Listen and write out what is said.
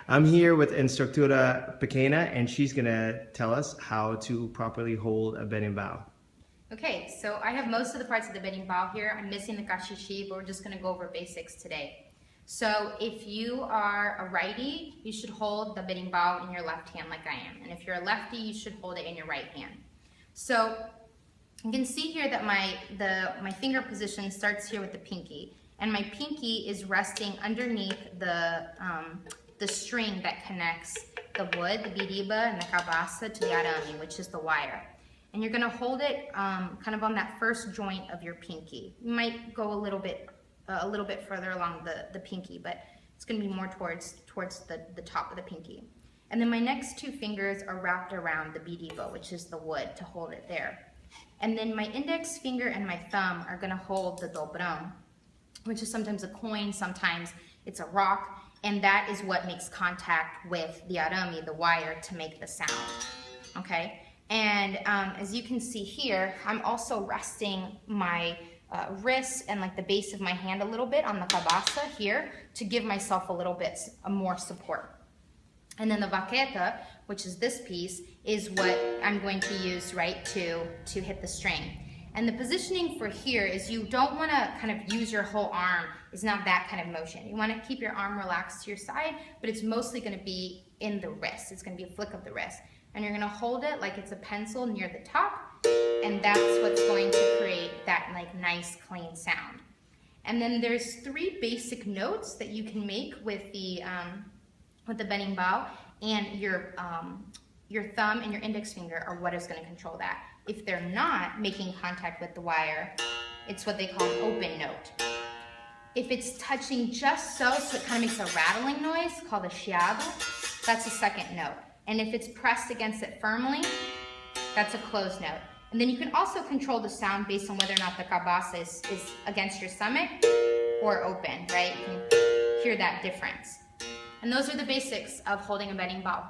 I'm here with Instructora Pequena, and she's gonna tell us how to properly hold a berimbau. Okay, so I have most of the parts of the berimbau here. I'm missing the cachichi, but we're just gonna go over basics today. So if you are a righty, you should hold the berimbau in your left hand like I am. And if you're a lefty, you should hold it in your right hand. So you can see here that my finger position starts here with the pinky. And my pinky is resting underneath the string that connects the wood, the beriba, and the cabaça to the arame, which is the wire. And you're gonna hold it kind of on that first joint of your pinky. You might go a little bit further along the pinky, but it's gonna be more towards the top of the pinky. And then my next two fingers are wrapped around the beriba, which is the wood, to hold it there. And then my index finger and my thumb are gonna hold the dobrão, which is sometimes a coin, sometimes it's a rock, and that is what makes contact with the arame, the wire, to make the sound, okay? And as you can see here, I'm also resting my wrist and like the base of my hand a little bit on the cabaça here to give myself a little bit more support. And then the vaqueta, which is this piece, is what I'm going to use, right, to hit the string. And the positioning for here is you don't want to kind of use your whole arm. It's not that kind of motion. You want to keep your arm relaxed to your side, but it's mostly going to be in the wrist. It's going to be a flick of the wrist. And you're going to hold it like it's a pencil near the top, and that's what's going to create that like nice clean sound. And then there's three basic notes that you can make with the berimbau, and your thumb and your index finger are what is going to control that. If they're not making contact with the wire, it's what they call an open note. If it's touching just so it kind of makes a rattling noise called a chiado, that's a second note. And if it's pressed against it firmly, that's a closed note. And then you can also control the sound based on whether or not the cabaça is against your stomach or open, right? You can hear that difference. And those are the basics of holding a berimbau.